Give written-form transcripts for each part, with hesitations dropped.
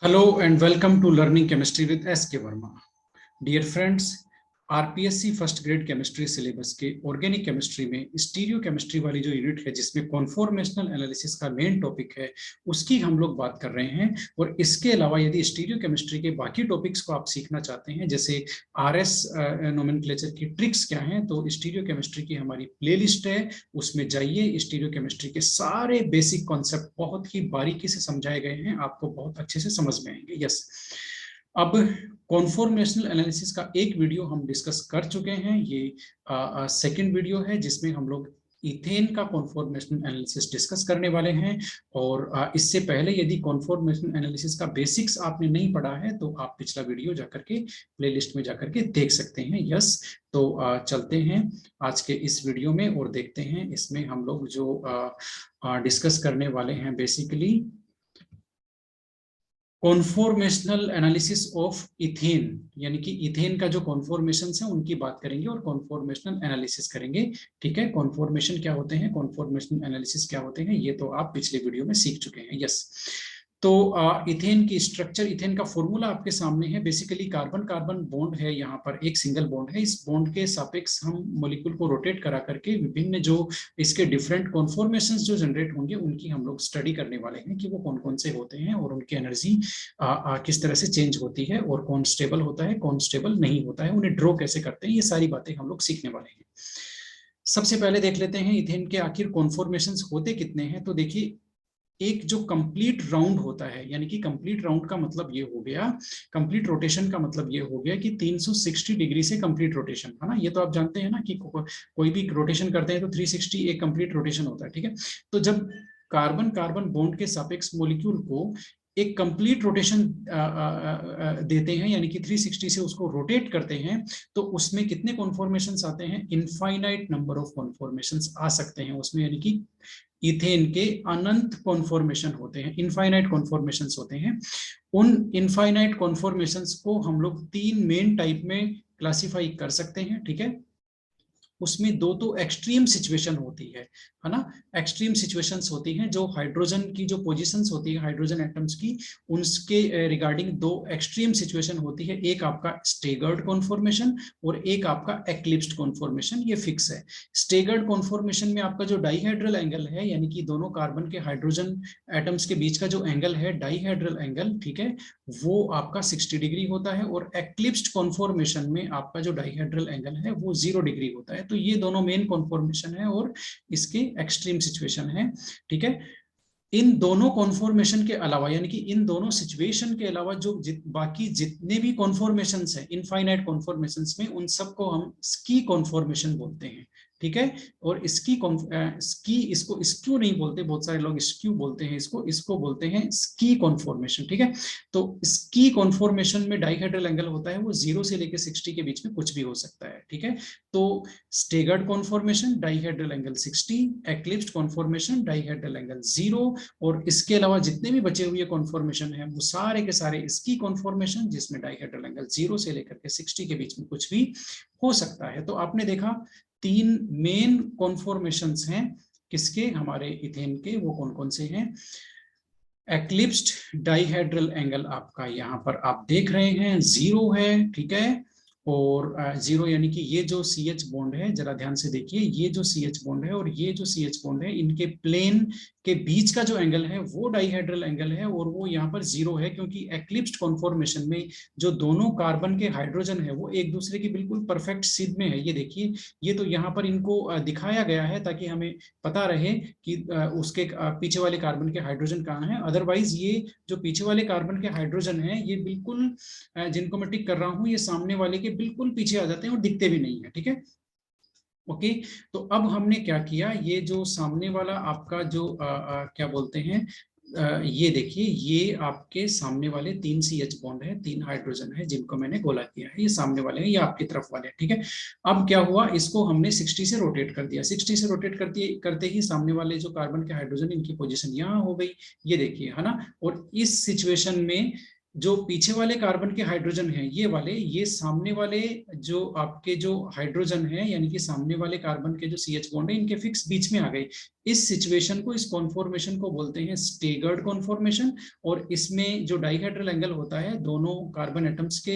Hello and welcome to Learning Chemistry with S.K. Verma. Dear friends, RPSC first grade chemistry syllabus के organic chemistry में stereo chemistry वाली जो unit है जिसमें conformational analysis का main topic है उसकी हम लोग बात कर रहे हैं। और इसके अलावा यदि स्टीरियो केमिस्ट्री के बाकी टॉपिक्स को आप सीखना चाहते हैं जैसे आरएस नोमेनक्लेचर की ट्रिक्स क्या हैं तो स्टीरियो केमिस्ट्री की हमारी प्लेलिस्ट है, उसमें जाइए। स्टीरियो केमिस्ट्री के सारे बेसिक कॉन्सेप्ट बहुत ही बारीकी से समझाए गए हैं, आपको बहुत अच्छे से समझ में आएंगे। यस, अब कॉन्फॉर्मेशनल एनालिसिस का एक वीडियो हम डिस्कस कर चुके हैं, ये सेकंड वीडियो है जिसमें हम लोग इथेन का कॉन्फॉर्मेशनल एनालिसिस डिस्कस करने वाले हैं। और इससे पहले यदि कॉन्फॉर्मेशनल एनालिसिस का बेसिक्स आपने नहीं पढ़ा है तो आप पिछला वीडियो जाकर के प्लेलिस्ट में जाकर के देख सकते हैं। यस, तो चलते हैं आज के इस वीडियो में और देखते हैं इसमें हम लोग जो डिस्कस करने वाले हैं basically conformational analysis of ethane, यानी कि इथेन का जो कॉन्फॉर्मेशन है उनकी बात करेंगे और कॉन्फॉर्मेशनल एनालिसिस करेंगे। ठीक है, कॉन्फॉर्मेशन क्या होते हैं, कॉन्फॉर्मेशनल एनालिसिस क्या होते हैं, ये तो आप पिछले वीडियो में सीख चुके हैं। यस, तो इथेन की स्ट्रक्चर, इथेन का फॉर्मूला आपके सामने है। बेसिकली कार्बन कार्बन बॉन्ड है, यहाँ पर एक सिंगल बॉन्ड है। इस बॉन्ड के सापेक्ष हम मॉलिक्यूल को रोटेट करा करके विभिन्न जो इसके डिफरेंट कॉन्फॉर्मेशंस जो जनरेट होंगे उनकी हम लोग स्टडी करने वाले हैं कि वो कौन कौन से होते हैं और उनकी एनर्जी किस तरह से चेंज होती है और कौन स्टेबल होता है कौन स्टेबल नहीं होता है, उन्हें ड्रॉ कैसे करते हैं, ये सारी बातें हम लोग सीखने वाले हैं। सबसे पहले देख लेते हैं इथेन के आखिर कॉन्फॉर्मेशंस होते कितने हैं। तो देखिए, एक जो कंप्लीट राउंड होता है, यानी कि कंप्लीट राउंड का मतलब ये हो गया, कंप्लीट रोटेशन का मतलब ये हो गया कि 360 डिग्री से कंप्लीट रोटेशन है ना। ये तो आप जानते हैं ना कि कोई भी रोटेशन करते हैं तो 360 एक कंप्लीट रोटेशन होता है। ठीक है, तो जब कार्बन कार्बन बॉन्ड के सापेक्ष मॉलिक्यूल को एक कंप्लीट रोटेशन देते हैं, यानी कि 360 से उसको रोटेट करते हैं, तो उसमें कितने कॉन्फॉर्मेशंस आते हैं, इनफाइनाइट नंबर ऑफ कॉन्फॉर्मेशंस आ सकते हैं उसमें, यानी कि इथेन के अनंत कॉन्फॉर्मेशन होते हैं, इनफाइनाइट कॉन्फॉर्मेशंस होते हैं। उन इनफाइनाइट कॉन्फॉर्मेशंस को हम लोग तीन मेन टाइप में क्लासिफाई कर सकते हैं। ठीक है, उसमें दो तो एक्सट्रीम सिचुएशन होती है ना, एक्सट्रीम सिचुएशंस होती हैं जो हाइड्रोजन की जो पोजीशंस होती है हाइड्रोजन एटम्स की, उनके रिगार्डिंग दो एक्सट्रीम सिचुएशन होती है। एक आपका स्टेगर्ड कॉन्फॉर्मेशन और एक आपका एक्लिप्स्ड कॉन्फॉर्मेशन, ये फिक्स है। स्टेगर्ड कॉन्फॉर्मेशन में आपका जो डाईहेड्रल एंगल है, यानी कि दोनों कार्बन के हाइड्रोजन एटम्स के बीच का जो एंगल है डाईहेड्रल एंगल, ठीक है, वो आपका 60 डिग्री होता है। और एक्लिप्स्ड कॉन्फॉर्मेशन में आपका जो डाईहेड्रल एंगल है वो 0 डिग्री होता है। तो ये दोनों मेन कॉन्फॉर्मेशन है और इसके एक्सट्रीम सिचुएशन है। ठीक है, इन दोनों कॉन्फॉर्मेशन के अलावा, यानी कि इन दोनों सिचुएशन के अलावा जो बाकी जितने भी कॉन्फॉर्मेशंस हैं इनफाइनाइट कॉन्फॉर्मेशंस में, उन सबको हम स्की कॉन्फॉर्मेशन बोलते हैं। ठीक है, और स्की इसको स्क्यू नहीं बोलते, बहुत सारे लोग स्क्यू बोलते हैं, इसको बोलते हैं स्की कॉन्फॉर्मेशन। ठीक है, तो स्की कॉन्फॉर्मेशन में डाईहेड्रल एंगल होता है वो 0 से लेकर 60 के बीच में कुछ भी हो सकता है। ठीक है, तो staggered conformation dihedral angle 60, eclipsed conformation dihedral angle 0, और इसके अलावा जितने भी बचे हुए कॉन्फॉर्मेशन है वो सारे के सारे इसकी कॉन्फॉर्मेशन जिसमें डाईहेड्रल एंगल 0 से लेकर के 60 के बीच में कुछ भी हो सकता है। तो आपने देखा तीन मेन कॉन्फॉर्मेशंस हैं किसके, हमारे इथेन के, वो कौन कौन से हैं। एक्लिप्स्ड डाईहेड्रल एंगल आपका यहाँ पर आप देख रहे हैं 0 है। ठीक है, और 0 यानी कि ये जो CH बॉन्ड है, जरा ध्यान से देखिए, ये जो CH बॉन्ड है और ये जो CH बॉन्ड है, इनके प्लेन के बीच का जो एंगल है वो डाईहेड्रल एंगल है और वो यहाँ पर 0 है, क्योंकि एक्लिप्स्ड कॉन्फॉर्मेशन में जो दोनों कार्बन के हाइड्रोजन है वो एक दूसरे की बिल्कुल परफेक्ट सीध में है। ये देखिए, ये तो यहाँ पर इनको दिखाया गया है ताकि हमें पता रहे कि उसके पीछे वाले कार्बन के हाइड्रोजन कहाँ हैं। अदरवाइज ये जो पीछे वाले कार्बन के हाइड्रोजन है ये बिल्कुल जिनको मैं टिक कर रहा हूँ, ये सामने वाले के बिल्कुल पीछे आ जाते हैं और दिखते भी नहीं है। ठीक है, ओके, तो अब हमने क्या किया, ये जो सामने वाला आपका जो क्या बोलते हैं, ये देखिए, ये आपके सामने वाले 3 CH बॉन्ड है, 3 हाइड्रोजन है जिनको मैंने गोला किया है, ये सामने वाले हैं, ये आपकी तरफ वाले हैं। ठीक है, अब क्या हुआ, इसको हमने 60 से रोटेट कर दिया, 60 से रोटेट करते ही सामने वाले जो कार्बन के हाइड्रोजन, इनकी पोजीशन यहाँ हो गई, ये देखिए, है ना। और इस सिचुएशन में जो पीछे वाले कार्बन के हाइड्रोजन हैं ये वाले, ये सामने वाले जो आपके जो हाइड्रोजन है यानी कि सामने वाले कार्बन के जो CH बॉन्ड है इनके फिक्स बीच में आ गए। इस सिचुएशन को, इस कॉन्फॉर्मेशन को बोलते हैं स्टेगर्ड कॉन्फॉर्मेशन। और इसमें जो डाइहेड्रल एंगल होता है, दोनों कार्बन एटम्स के,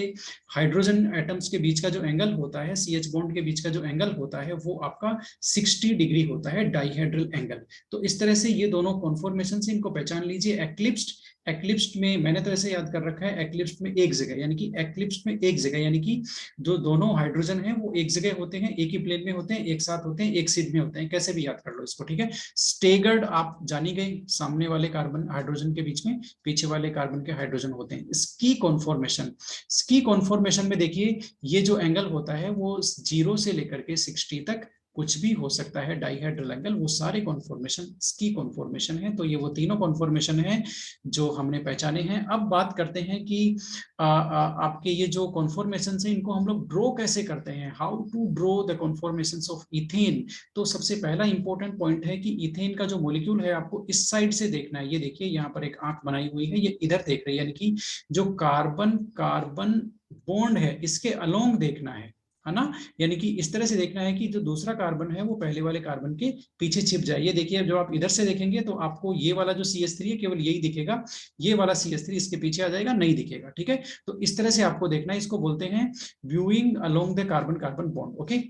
हाइड्रोजन एटम्स के बीच का जो एंगल होता है, CH बॉन्ड के बीच का जो एंगल होता है वो आपका 60 डिग्री होता है, डाइहेड्रल एंगल। तो इस तरह से ये दोनों कॉन्फॉर्मेशन से इनको पहचान लीजिए। एक्लिप्स्ड, एक्लिप्स्ड में मैंने तो ऐसे याद कर रखा है, एक्लिप्स्ड में एक जगह, यानी कि एक्लिप्स्ड में एक जगह, यानी कि जो दोनों हाइड्रोजन है वो एक जगह होते हैं, एक ही प्लेन में होते हैं, एक साथ होते हैं, एक सीध में होते हैं, कैसे भी याद कर लो इसको, ठीक है। स्टेगर्ड आप जानी गई, सामने वाले कार्बन हाइड्रोजन के बीच में पीछे वाले कार्बन के हाइड्रोजन होते हैं। स्की कॉन्फॉर्मेशन, स्की कॉन्फॉर्मेशन में देखिए ये जो एंगल होता है वो 0 से लेकर के 60 तक कुछ भी हो सकता है, डाइहेड्रल एंगल, वो सारे कॉन्फॉर्मेशन स्की कॉन्फॉर्मेशन है। तो ये वो तीनों कॉन्फॉर्मेशन है जो हमने पहचाने हैं। अब बात करते हैं कि आपके ये जो कॉन्फॉर्मेशन है इनको हम लोग ड्रॉ कैसे करते हैं, how to draw the conformations of ethane. तो सबसे पहला इंपॉर्टेंट पॉइंट है कि इथेन का जो मॉलिक्यूल है आपको इस साइड से देखना है। ये देखिए यहाँ पर एक आंख बनाई हुई है, ये इधर देख रही है, यानी कि जो कार्बन कार्बन बॉन्ड है इसके अलोंग देखना है ना। यानी कि इस तरह से देखना है कि जो दूसरा कार्बन है वो पहले वाले कार्बन के पीछे छिप जाए। ये देखिए जब आप इधर से देखेंगे तो आपको ये वाला जो CH3 है केवल यही दिखेगा, ये वाला CH3 इसके पीछे आ जाएगा, नहीं दिखेगा, ठीक है। तो इस तरह से आपको देखना है, इसको बोलते हैं viewing along the carbon carbon bond, okay.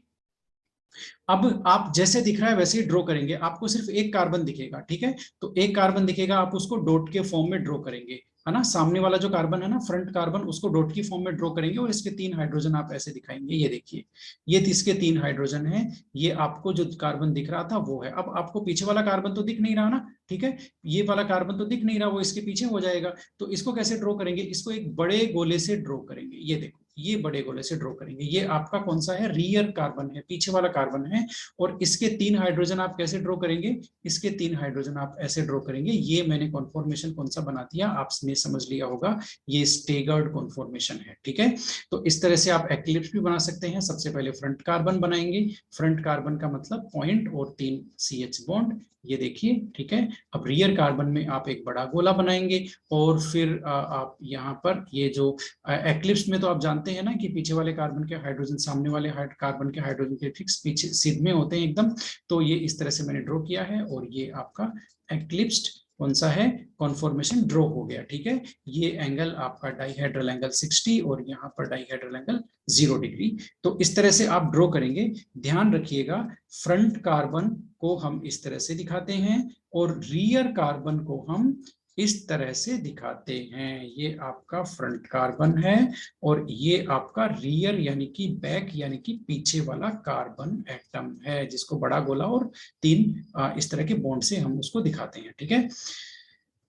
अब आप जैसे दिख रहा है वैसे ही ड्रॉ करेंगे, आपको सिर्फ एक कार्बन दिखेगा, ठीक है। तो एक कार्बन दिखेगा, आप उसको डॉट के फॉर्म में ड्रॉ करेंगे, है ना। सामने वाला जो कार्बन है ना, फ्रंट कार्बन, उसको डॉट की फॉर्म में ड्रॉ करेंगे और इसके 3 हाइड्रोजन आप ऐसे दिखाएंगे। ये देखिए ये इसके 3 हाइड्रोजन है, ये आपको जो कार्बन दिख रहा था वो है। अब आपको पीछे वाला कार्बन तो दिख नहीं रहा ना, ठीक है, ये वाला कार्बन तो दिख नहीं रहा, वो इसके पीछे हो जाएगा। तो इसको कैसे ड्रॉ करेंगे, इसको एक बड़े गोले से ड्रॉ करेंगे। ये देखो ये बड़े गोले से ड्रॉ करेंगे, ये आपका कौन सा है, रियर कार्बन है, पीछे वाला कार्बन है। और इसके 3 हाइड्रोजन आप कैसे ड्रॉ करेंगे, इसके 3 हाइड्रोजन आप ऐसे ड्रॉ करेंगे। ये मैंने कॉन्फॉर्मेशन कौन सा बना दिया, आपने समझ लिया होगा, ये स्टेगर्ड कॉन्फॉर्मेशन है, ठीक है। तो इस तरह से आप एक्लिप्स भी बना सकते हैं। सबसे पहले फ्रंट कार्बन बनाएंगे, फ्रंट कार्बन का मतलब पॉइंट और 3 CH बॉन्ड, ये देखिए, ठीक है। अब रियर कार्बन में आप एक बड़ा गोला बनाएंगे और फिर आप यहाँ पर ये जो एक्लिप्स में तो आप जानते हैं ना कि पीछे वाले कार्बन के हाइड्रोजन सामने वाले कार्बन के हाइड्रोजन के फिक्स पीछे सीध में होते हैं एकदम। तो ये इस तरह से मैंने ड्रॉ किया है और ये आपका एक्लिप्स्ड कौन सा है, कॉन्फॉर्मेशन ड्रॉ हो गया, ठीक है। ये एंगल आपका डाइहेड्रल एंगल 60 और यहाँ पर डाइहेड्रल एंगल 0 डिग्री। तो इस तरह से आप ड्रॉ करेंगे। ध्यान रखिएगा फ्रंट कार्बन को हम इस तरह से दिखाते हैं और रियर कार्बन को हम इस तरह से दिखाते हैं। ये आपका फ्रंट कार्बन है और ये आपका रियर यानी कि बैक यानी कि पीछे वाला कार्बन एटम है, जिसको बड़ा गोला और 3 इस तरह के बॉन्ड से हम उसको दिखाते हैं, ठीक है।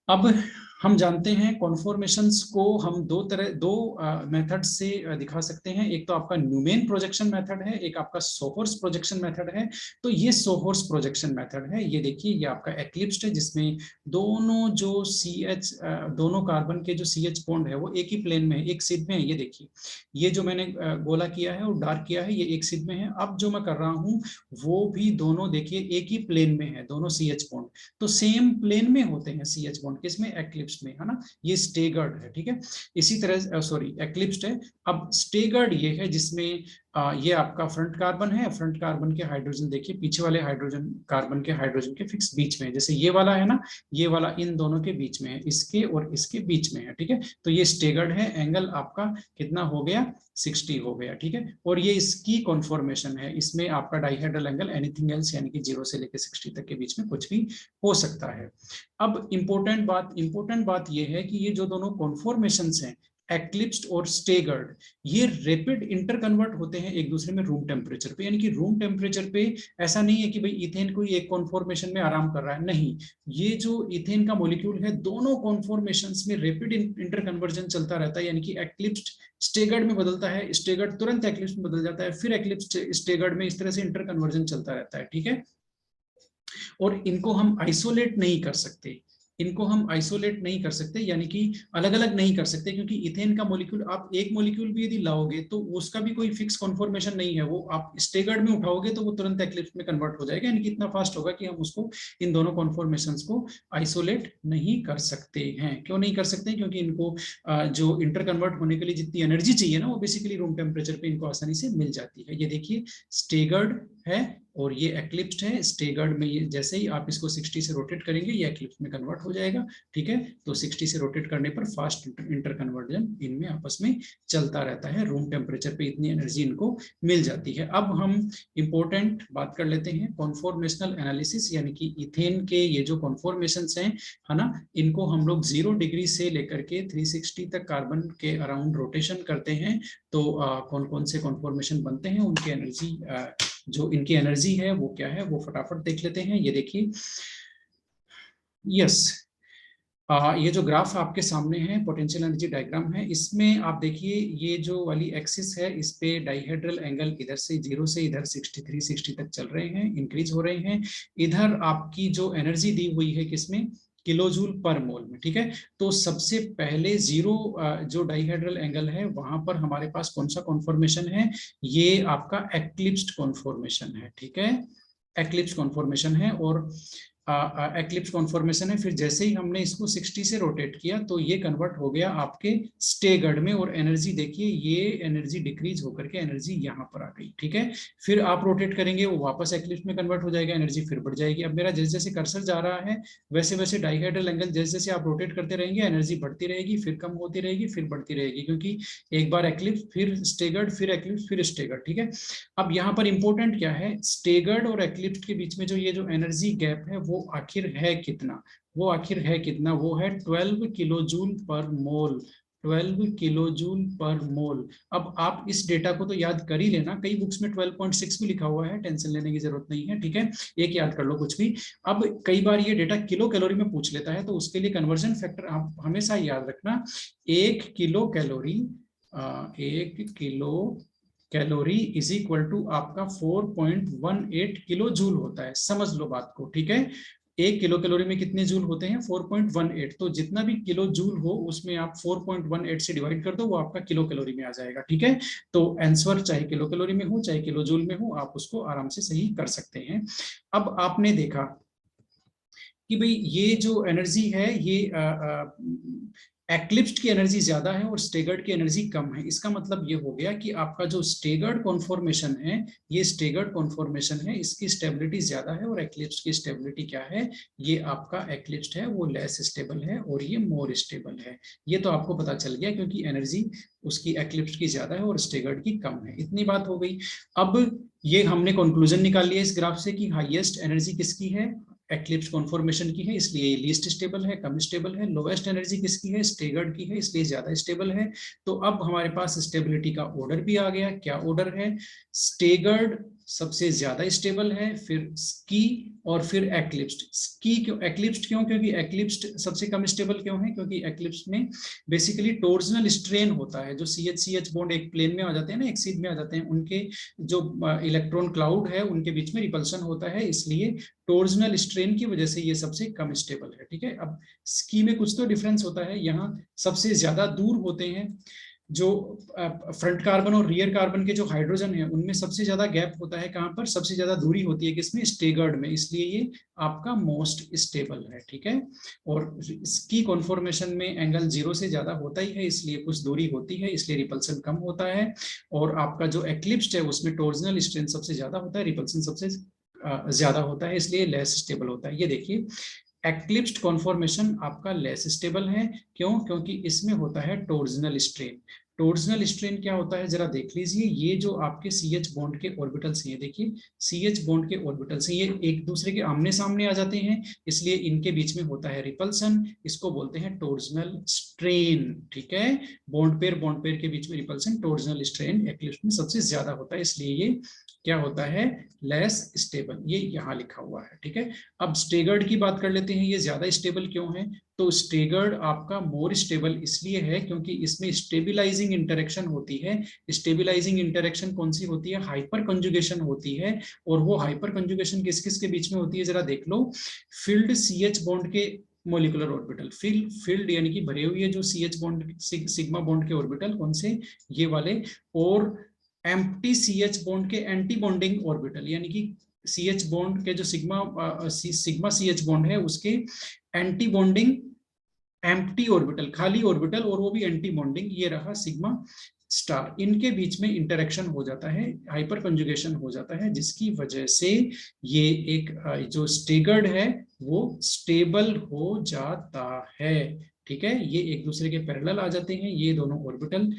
अब हम जानते हैं कॉन्फॉर्मेशंस को हम दो मेथड से दिखा सकते हैं। एक तो आपका न्यूमेन प्रोजेक्शन मेथड है, एक आपका सोहर्स प्रोजेक्शन मेथड है। तो ये सोहर्स प्रोजेक्शन मेथड है। ये देखिए ये आपका एक्लिप्स्ड है जिसमें दोनों जो CH दोनों कार्बन के जो CH बॉन्ड है वो एक ही प्लेन में है, एक सीध में है। ये देखिए ये जो मैंने गोला किया है और डार्क किया है ये एक सीध में है। अब जो मैं कर रहा हूँ वो भी दोनों देखिए एक ही प्लेन में है, दोनों CH बॉन्ड तो सेम प्लेन में होते हैं CH बॉन्ड, किसमें, एक्लिप्स में, है ना। ये स्टेगर्ड है, ठीक है। इसी तरह सॉरी एक्लिप्स्ड है। अब स्टेगर्ड ये है जिसमें ये आपका फ्रंट कार्बन है, फ्रंट कार्बन के हाइड्रोजन देखिए पीछे वाले हाइड्रोजन कार्बन के हाइड्रोजन के फिक्स बीच में है। जैसे ये वाला है ना, ये वाला इन दोनों के बीच में है, इसके और इसके बीच में है, ठीक है। तो ये स्टेगर्ड है। एंगल आपका कितना हो गया, 60 हो गया, ठीक है। और ये इसकी कॉन्फॉर्मेशन है, इसमें आपका डाइहेड्रल एंगल एनीथिंग एल्स यानी कि 0 से लेकर 60 तक के बीच में कुछ भी हो सकता है। अब इंपॉर्टेंट बात ये है कि ये जो दोनों कॉन्फॉर्मेशंस हैं एक्लिप्स्ड और स्टेगर्ड, ये रैपिड इंटरकन्वर्ट होते हैं एक दूसरे में रूम टेम्परेचर पे। यानी कि रूम टेम्परेचर पे ऐसा नहीं है कि भाई इथेन कोई एक कॉन्फॉर्मेशन में आराम कर रहा है, नहीं, ये जो इथेन का मॉलिक्यूल है दोनों कॉन्फॉर्मेशंस में रैपिड इंटरकन्वर्जन चलता रहता है। यानी कि एक्लिप्स्ड स्टेगर्ड में बदलता है, स्टेगर्ड तुरंत एक्लिप्स में बदल जाता है, फिर एक्लिप्स स्टेगर्ड में, इस तरह से इंटरकन्वर्जन चलता रहता है, ठीक है। और इनको हम आइसोलेट नहीं कर सकते, इनको हम आइसोलेट नहीं कर सकते, यानी कि अलग अलग नहीं कर सकते, क्योंकि इथेन का मॉलिक्यूल आप एक मॉलिक्यूल भी यदि लाओगे तो उसका भी कोई फिक्स कॉन्फॉर्मेशन नहीं है, वो आप स्टेगर्ड में उठाओगे तो वो तुरंत एक्लिप्स में कन्वर्ट हो जाएगा, यानी कि इतना फास्ट होगा कि हम उसको इन दोनों कॉन्फॉर्मेशंस को आइसोलेट नहीं कर सकते हैं। क्यों नहीं कर सकते? क्योंकि इनको जो इंटर कन्वर्ट होने के लिए जितनी एनर्जी चाहिए ना, वो बेसिकली रूम टेम्परेचर पे इनको आसानी से मिल जाती है। ये देखिए स्टेगर्ड है और ये एक्लिप्स्ड है। स्टेगर्ड में ये जैसे ही आप इसको 60 से रोटेट करेंगे ये एक्लिप्स में कन्वर्ट हो जाएगा, ठीक है। तो 60 से रोटेट करने पर फास्ट इंटर कन्वर्जन इनमें आपस में चलता रहता है, रूम टेम्परेचर पे इतनी एनर्जी इनको मिल जाती है। अब हम इंपॉर्टेंट बात कर लेते हैं कॉन्फॉर्मेशनल एनालिसिस, यानी कि इथेन के ये जो कॉन्फॉर्मेशंस हैं, है ना, इनको हम लोग 0 डिग्री से लेकर के 360 तक कार्बन के अराउंड रोटेशन करते हैं। तो कौन कौन से कॉन्फॉर्मेशन बनते हैं, उनकी एनर्जी जो इनकी एनर्जी है वो क्या है, वो फटाफट देख लेते हैं। ये देखिए, यस, ये जो ग्राफ आपके सामने है पोटेंशियल एनर्जी डायग्राम है, इसमें आप देखिए ये जो वाली एक्सिस है इस पे डाइहेड्रल एंगल इधर से 0 से इधर 63 60 तक चल रहे हैं, इंक्रीज हो रहे हैं। इधर आपकी जो एनर्जी दी हुई है किसमें, किलो जूल पर मोल में, ठीक है। तो सबसे पहले 0 जो डाइहेड्रल एंगल है वहां पर हमारे पास कौन सा कॉन्फॉर्मेशन है, ये आपका एक्लिप्स्ड कॉन्फॉर्मेशन है, ठीक है। एक्लिप्स कॉन्फॉर्मेशन है और एक्लिप्स कॉन्फॉर्मेशन है। फिर जैसे ही हमने इसको 60 से रोटेट किया तो ये कन्वर्ट हो गया आपके स्टेगर्ड में, और एनर्जी देखिए ये एनर्जी डिक्रीज होकर के एनर्जी यहाँ पर आ गई, ठीक है। फिर आप रोटेट करेंगे वो वापस एक्लिप्स में कन्वर्ट हो जाएगा, एनर्जी फिर बढ़ जाएगी। अब मेरा जैसे जैसे कर्सर जा रहा है वैसे वैसे डाइहेड्रल एंगल जैसे जैसे आप रोटेट करते रहेंगे एनर्जी बढ़ती रहेगी, फिर कम होती रहेगी, फिर बढ़ती रहेगी, क्योंकि एक बार एक्लिप्स फिर स्टेगर्ड फिर एक्लिप्स फिर स्टेगर्ड, ठीक है। अब यहाँ पर इंपॉर्टेंट क्या है, स्टेगर्ड और एक्लिप्स के बीच में जो ये जो एनर्जी गैप है वो आखिर है कितना, वो आखिर है कितना, वो है 12 किलो जूल पर मोल, 12 किलो जूल पर मोल। अब आप इस डेटा को तो याद कर ही लेना, कई बुक्स में 12.6 भी लिखा हुआ है, टेंशन लेने की जरूरत नहीं है, ठीक है। एक याद कर लो कुछ भी। अब कई बार ये डेटा किलो कैलोरी में पूछ लेता है, तो उसके लिए कन्वर्जन फैक्टर आप हमेशा याद रखना, 1 kilo calorie 1 kilo calorie is equal to आपका 4.18 किलो जूल होता है, समझ लो बात को, ठीक है। 1 किलो कैलोरी में कितने जूल होते हैं, 4.18, तो जितना भी किलो जूल हो उसमें आप 4.18 से डिवाइड कर दो, वो आपका किलो कैलोरी में आ जाएगा, ठीक है। तो आंसर चाहे किलो कैलोरी में हो चाहे किलो जूल में हो, आप उसको आराम से सही कर सकते हैं। अब आपने देखा कि भाई ये जो एनर्जी है ये एक्लिप्स्ड की एनर्जी ज्यादा है और स्टेगर्ड की एनर्जी कम है। इसका मतलब ये हो गया कि आपका जो स्टेगर्ड कॉन्फॉर्मेशन है, ये स्टेगर्ड कॉन्फॉर्मेशन है, इसकी स्टेबिलिटी ज्यादा है, और एक्लिप्स्ड की स्टेबिलिटी क्या है, ये आपका एक्लिप्स्ड है वो लेस स्टेबल है और ये मोर स्टेबल है। ये तो आपको पता चल गया क्योंकि एनर्जी उसकी एक्लिप्स्ड की ज्यादा है और स्टेगर्ड की कम है। इतनी बात हो गई। अब ये हमने कंक्लूजन निकाल लिया इस ग्राफ से कि हाईएस्ट एनर्जी किसकी है, एक्लिप्स कॉन्फॉर्मेशन की है, इसलिए ये लीस्ट स्टेबल है, कम स्टेबल है। लोवेस्ट एनर्जी किसकी है, स्टेगर्ड की है, इसलिए ज्यादा स्टेबल है। तो अब हमारे पास स्टेबिलिटी का ऑर्डर भी आ गया। क्या ऑर्डर है, स्टेगर्ड सबसे ज्यादा स्टेबल है, फिर स्की और फिर एक्लिप्स्ड। स्की क्यों, एक्लिप्स्ड क्यों, क्योंकि एक्लिप्स्ड सबसे कम स्टेबल क्यों है, क्योंकि एक्लिप्स में बेसिकली टॉर्जनल स्ट्रेन होता है, जो CH बॉन्ड एक प्लेन में आ जाते हैं ना, एक सीध में आ जाते हैं, उनके जो इलेक्ट्रॉन क्लाउड है उनके बीच में रिपल्सन होता है, इसलिए टॉर्जनल स्ट्रेन की वजह से ये सबसे कम स्टेबल है, ठीक है। अब स्की में कुछ तो डिफरेंस होता है, यहाँ सबसे ज्यादा दूर होते हैं जो फ्रंट कार्बन और रियर कार्बन के जो हाइड्रोजन है उनमें सबसे ज्यादा गैप होता है, कहां पर, सबसे ज्यादा दूरी होती है किसमें, स्टेगर्ड में, इसलिए ये आपका मोस्ट स्टेबल है, ठीक है। और इसकी कॉन्फॉर्मेशन में एंगल 0 से ज्यादा होता ही है, इसलिए कुछ दूरी होती है, इसलिए रिपल्सन कम होता है। और आपका जो एक्लिप्स्ड है उसमें टॉर्जनल स्ट्रेन सबसे ज्यादा होता है, रिपल्सन सबसे ज्यादा होता है, इसलिए लेस स्टेबल होता है। ये देखिए एक्लिप्स्ड कॉन्फॉर्मेशन आपका लेस स्टेबल है, क्यों, क्योंकि इसमें होता है टॉर्जनल स्ट्रेन। टॉर्जनल स्ट्रेन क्या होता है जरा देख लीजिए, ये जो आपके CH बॉन्ड के ऑर्बिटल्स हैं, देखिए CH बॉन्ड के ऑर्बिटल्स हैं, ये एक दूसरे के आमने सामने आ जाते हैं, इसलिए इनके बीच में होता है रिपल्सन, इसको बोलते हैं टॉर्जनल स्ट्रेन, ठीक है। बॉन्ड पेयर के बीच में रिपल्सन, टॉर्जनल स्ट्रेन एक्लिप्स में सबसे ज्यादा होता है, इसलिए ये क्या होता है, लेस स्टेबल, ये यहाँ लिखा हुआ है, ठीक है। अब स्टेगर्ड की बात कर लेते हैं, ये ज्यादा स्टेबल क्यों है, तो स्टेगर्ड आपका मोर स्टेबल इसलिए है क्योंकि इसमें स्टेबिलाइजिंग इंटरेक्शन होती है। स्टेबिलाइजिंग इंटरेक्शन कौन सी होती है, हाइपर कंजुगेशन होती है, और वो हाइपर कंजुगेशन किस किस के बीच में होती है जरा देख लो, फील्ड CH बॉन्ड के मोलिकुलर ऑर्बिटल। फील्ड यानी कि भरे हुए जो CH बॉन्ड सिग्मा बॉन्ड के ऑर्बिटल कौन से, ये वाले, और एम्प्टी CH बॉन्ड के एंटी बॉन्डिंग ऑर्बिटल, यानी कि CH बॉन्ड के जो सिग्मा CH बॉन्ड है उसके एंटी बॉन्डिंग एम्प्टी ऑर्बिटल, खाली ऑर्बिटल, और वो भी एंटी बॉन्डिंग, ये रहा सिग्मा स्टार। इनके बीच में इंटरेक्शन हो जाता है, हाइपर कंजुगेशन हो जाता है, जिसकी वजह से ये एक जो स्टेगर्ड है वो स्टेबल हो जाता है। ठीक है, ये एक दूसरे के पैरेलल आ जाते हैं, ये दोनों ऑर्बिटल,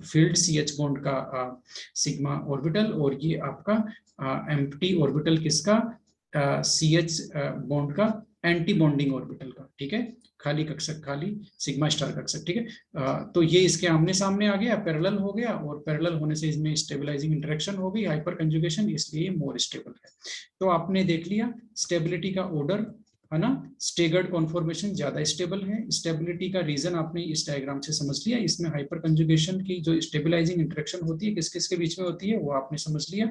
फील्ड CH बॉन्ड का सिग्मा ऑर्बिटल, और ये आपका एम्प्टी ऑर्बिटल किसका, CH बॉन्ड का एंटी बॉन्डिंग ऑर्बिटल का। ठीक है, खाली कक्षक, खाली सिग्मा स्टार कक्षक। ठीक है, तो ये इसके आमने सामने आ गया, पैरेलल हो गया, और पैरेलल होने से इसमें स्टेबलाइजिंग इंटरेक्शन हो गई, हाइपर कंजुगेशन, इसलिए मोर स्टेबल है। तो आपने देख लिया स्टेबिलिटी का ऑर्डर, है ना। स्टेगर्ड कॉन्फॉर्मेशन ज्यादा स्टेबल है, स्टेबिलिटी का रीजन आपने इस डायग्राम से समझ लिया। इसमें हाइपर कंजुगेशन की जो स्टेबलाइजिंग इंटरेक्शन होती है किस किस के बीच में होती है वो आपने समझ लिया।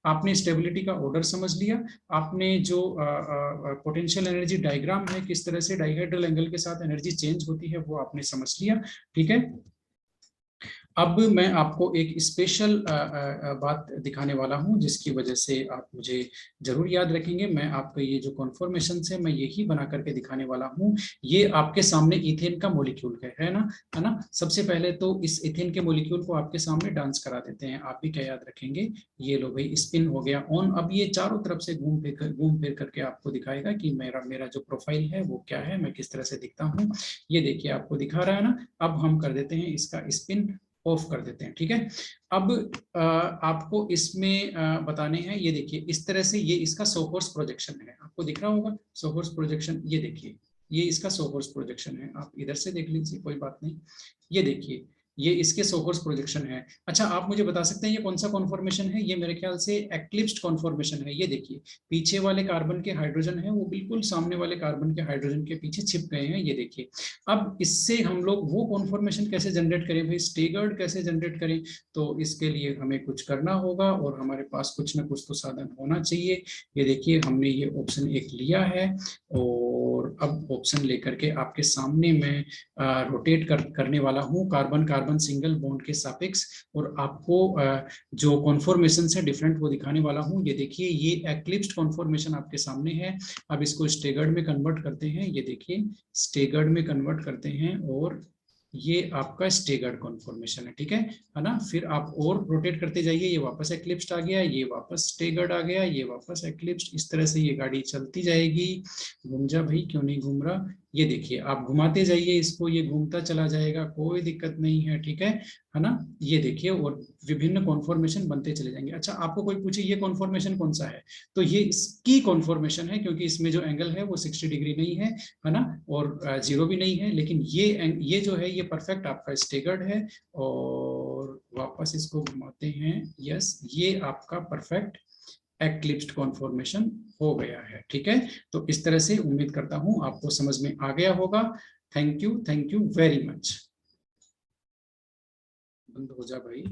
आपने स्टेबिलिटी का ऑर्डर समझ लिया, आपने जो पोटेंशियल एनर्जी डायग्राम है, किस तरह से डाइहेड्रल एंगल के साथ एनर्जी चेंज होती है, वो आपने समझ लिया। ठीक है, अब मैं आपको एक स्पेशल बात दिखाने वाला हूं, जिसकी वजह से आप मुझे जरूर याद रखेंगे। मैं आपको ये जो कॉन्फॉर्मेशन है मैं यही बना करके दिखाने वाला हूं। ये आपके सामने इथेन का मॉलिक्यूल है ना। सबसे पहले तो इस इथेन के मॉलिक्यूल को आपके सामने डांस करा देते हैं। आप भी क्या याद रखेंगे, ये लो भाई, स्पिन हो गया ऑन। अब ये चारों तरफ से घूम फिर करके आपको दिखाएगा कि मेरा जो प्रोफाइल है वो क्या है, मैं किस तरह से दिखता हूँ। ये देखिए आपको दिखा रहा है ना। अब हम कर देते हैं इसका स्पिन ऑफ कर देते हैं। ठीक है, अब आपको इसमें बताने हैं, ये देखिए इस तरह से, ये इसका सोहर्स प्रोजेक्शन है, आपको दिख रहा होगा सोहर्स प्रोजेक्शन। ये देखिए, ये इसका सोहर्स प्रोजेक्शन है, आप इधर से देख लीजिए, कोई बात नहीं। ये देखिए, ये इसके सोहर्स प्रोजेक्शन है। अच्छा, आप मुझे बता सकते हैं ये कौन सा कॉन्फॉर्मेशन है, ये मेरे ख्याल से एक्लिप्स्ड कॉन्फॉर्मेशन है। ये देखिए, पीछे वाले कार्बन के हाइड्रोजन है वो बिल्कुल सामने वाले कार्बन के हाइड्रोजन के पीछे छिप गए हैं, ये देखिए। अब इससे हम लोग वो कॉन्फॉर्मेशन कैसे जनरेट करें भाई, स्टेगर्ड कैसे जनरेट करें, तो इसके लिए हमें कुछ करना होगा, और हमारे पास कुछ ना कुछ तो साधन होना चाहिए। ये देखिए, हमने ये ऑप्शन एक लिया है, और अब ऑप्शन लेकर के आपके सामने मैं रोटेट करने वाला हूँ कार्बन कार्बन सिंगल बॉन्ड के सापेक्ष, और आपको जो कॉन्फॉर्मेशन है डिफरेंट वो दिखाने वाला हूँ। ये देखिए, ये एक्लिप्स्ड कॉन्फॉर्मेशन आपके सामने है। अब इसको स्टेगर्ड में कन्वर्ट करते हैं, ये देखिए स्टेगर्ड में कन्वर्ट करते हैं, और ये आपका स्टेगर्ड कॉन्फॉर्मेशन है। ठीक है ना। फिर आप और रोटेट करते जाइए, ये वापस एक्लिप्स्ड आ गया, ये वापस स्टेगर्ड आ गया, ये वापस एक्लिप्स्ड। इस तरह से ये गाड़ी चलती जाएगी। घूम जा भाई, क्यों नहीं घूम रहा। ये देखिए, आप घुमाते जाइए इसको, ये घूमता चला जाएगा, कोई दिक्कत नहीं है। ठीक है ना। ये देखिए, और विभिन्न कॉन्फॉर्मेशन बनते चले जाएंगे। अच्छा, आपको कोई पूछे ये कॉन्फॉर्मेशन कौन सा है, तो ये इसकी कॉन्फॉर्मेशन है, क्योंकि इसमें जो एंगल है वो 60 डिग्री नहीं है ना, और 0 भी नहीं है, लेकिन ये जो है ये परफेक्ट आपका स्टेगर्ड है। और वापस इसको घुमाते हैं, यस, ये आपका परफेक्ट एक्लिप्स्ड कॉन्फॉर्मेशन हो गया है। ठीक है, तो इस तरह से उम्मीद करता हूं आपको समझ में आ गया होगा। Thank you very much. बंद हो जा भाई।